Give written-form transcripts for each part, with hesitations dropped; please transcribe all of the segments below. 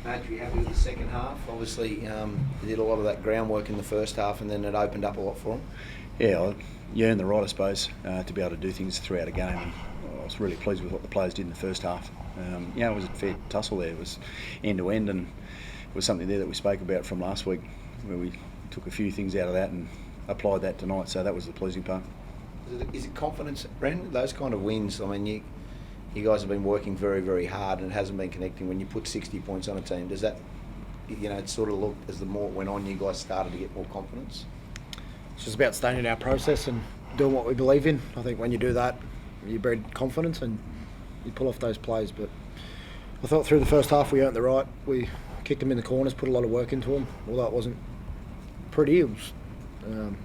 Match, you happy with the second half? Obviously, you did a lot of that groundwork in the first half, and then it opened up a lot for them. Yeah, you earned the right, I suppose, to be able to do things throughout a game. And I was really pleased with what the players did in the first half. It was a fair tussle there. It was end to end, and it was something there that we spoke about from last week, where we took a few things out of that and applied that tonight. So that was the pleasing part. Is it confidence, Brendan? Those kind of wins. I mean, you guys have been working very, very hard, and it hasn't been connecting. When you put 60 points on a team, does that, it sort of looked as the more it went on, you guys started to get more confidence? It's just about staying in our process and doing what we believe in. I think when you do that, you breed confidence and you pull off those plays. But I thought through the first half we earned the right. We kicked them in the corners, put a lot of work into them. Although it wasn't pretty, it was,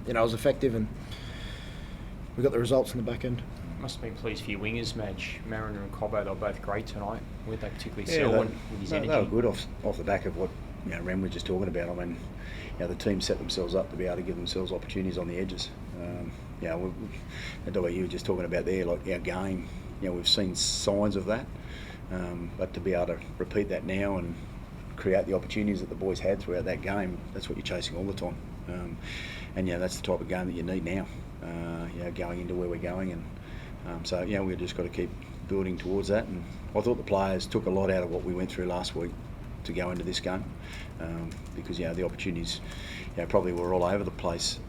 it was effective, and we got the results in the back end. Must have been pleased for your wingers, Madge. Mariner and Cobbo, they were both great tonight. Weren't they particularly Selwyn with his energy? They were good off the back of what Rem was just talking about. I mean, the team set themselves up to be able to give themselves opportunities on the edges. The way you were just talking about there, like our game, we've seen signs of that, but to be able to repeat that now and create the opportunities that the boys had throughout that game, that's what you're chasing all the time. That's the type of game that you need now, going into where we're going. And we've just got to keep building towards that. And I thought the players took a lot out of what we went through last week to go into this game, because the opportunities probably were all over the place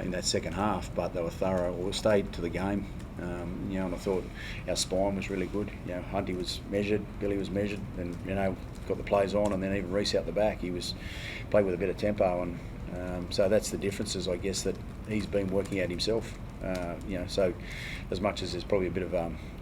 in that second half, but they were thorough or stayed to the game. And I thought our spine was really good. Hunty was measured, Billy was measured, and got the plays on, and then even Reece out the back, he was played with a bit of tempo, and so that's the differences, I guess, that he's been working out himself. So as much as there's probably a bit of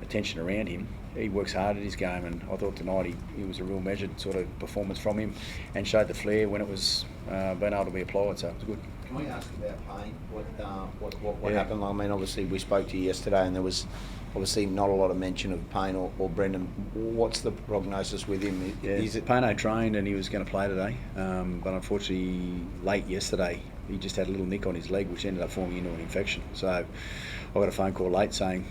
attention around him, he works hard at his game, and I thought tonight he was a real measured sort of performance from him, and showed the flair when it was being able to be applied. So it was good. Can we ask about Payne? What happened? I mean, obviously we spoke to you yesterday, and there was obviously not a lot of mention of Payne or Brendan. What's the prognosis with him? Payne trained and he was going to play today, but unfortunately late yesterday he just had a little nick on his leg, which ended up forming into an infection. So I got a phone call late saying,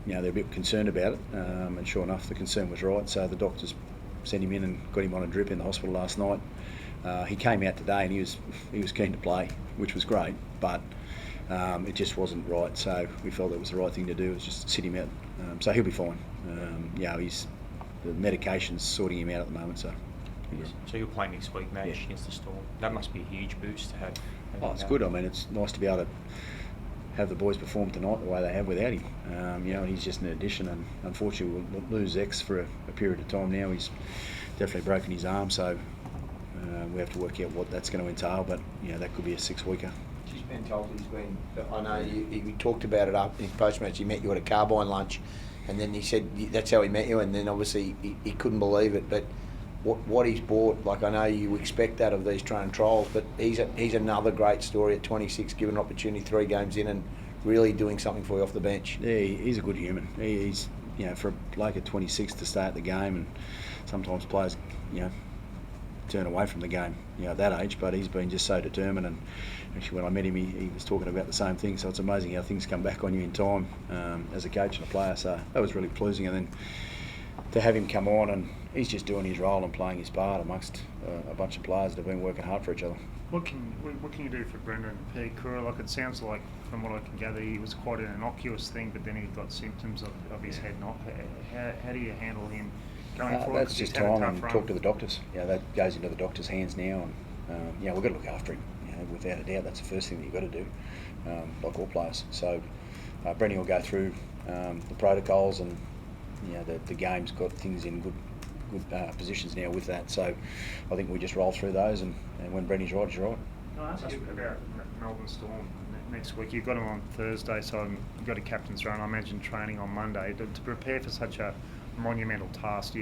they're a bit concerned about it, and sure enough, the concern was right. So the doctors sent him in and got him on a drip in the hospital last night. He came out today and he was keen to play, which was great, but it just wasn't right. So we felt it was the right thing to do, was just sit him out. So he'll be fine. The medication's sorting him out at the moment. So you'll play next week, Madge, against the Storm. That must be a huge boost to have. It's good. I mean, it's nice to be able to have the boys perform tonight the way they have without him. He's just an addition, and unfortunately we'll lose X for a period of time now. He's definitely broken his arm, so we have to work out what that's going to entail, but that could be a 6-weeker. I know you talked about it up in his post-match. He met you at a carbine lunch, and then he said that's how he met you, and then obviously he couldn't believe it. But what he's brought, like, I know you expect that of these train trials, but he's another great story at 26, given an opportunity 3 games in and really doing something for you off the bench. Yeah, he's a good human. He's for a bloke at 26 to start the game, and sometimes players turn away from the game at that age, but he's been just so determined, and actually when I met him he was talking about the same thing. So it's amazing how things come back on you in time as a coach and a player. So that was really pleasing, and then to have him come on, and he's just doing his role and playing his part amongst a bunch of players that have been working hard for each other. What can you do for Brendan Payne? Like, it sounds like, from what I can gather, he was quite an innocuous thing, but then he got symptoms of his head knock. How do you handle him going forward? That's just time, and talk to the doctors. That goes into the doctors' hands now, and we've got to look after him. Without a doubt, that's the first thing that you've got to do, like all players. So Brendan will go through the protocols, and the game's got things in good positions now with that. So I think we just roll through those, and when Brendan's right, he's right. Can I ask you about Melbourne Storm next week? You've got them on Thursday, so you've got a captain's run. I imagine training on Monday. To prepare for such a monumental task,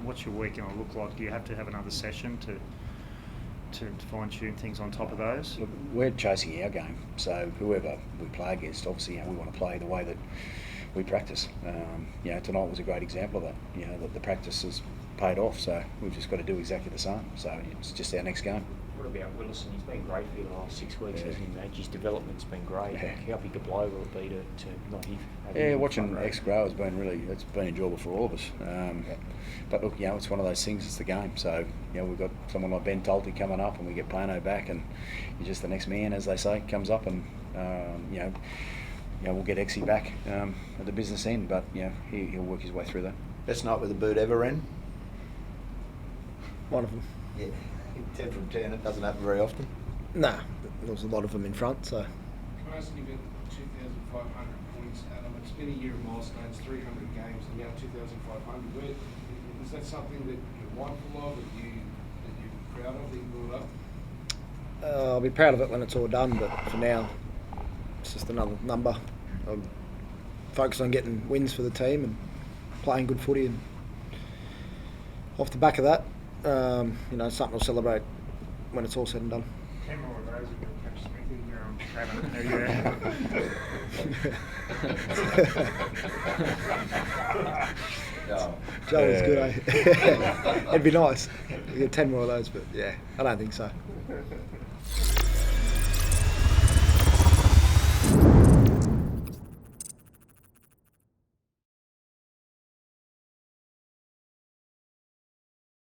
what's your week going to look like? Do you have to have another session to fine-tune things on top of those? Look, we're chasing our game, so whoever we play against, obviously we want to play the way that we practice. Tonight was a great example of that. That the practice is paid off. So we've just got to do exactly the same. So it's just our next game. What about Willison? He's been great for you the last 6 weeks, Yeah. hasn't he, Madge? His development's been great. Yeah. How big a blow will it be to not have him Yeah, in the watching front row? ex-grow has been it's been enjoyable for all of us. But look, it's one of those things. It's the game. So we've got someone like Ben Talty coming up, and we get Payne back, and he's just the next man, as they say, comes up, and we'll get Exy back at the business end. But he'll work his way through that. Best night with the boot ever, Ren? One of them. Yeah. 10 from 10, it doesn't happen very often. Nah, there was a lot of them in front, so. Can I ask you about 2,500 points, Adam? It's been a year of milestones, 300 games, and now 2,500. Is that something that you're mindful of, that you're proud of, that you brought up? I'll be proud of it when it's all done, but for now, it's just another number. I'll focus on getting wins for the team and playing good footy, and off the back of that, something we'll celebrate when it's all said and done. 10 more of those if you'll catch Smithy. Joe was good, eh? It'd be nice. You get 10 more of those, but yeah, I don't think so.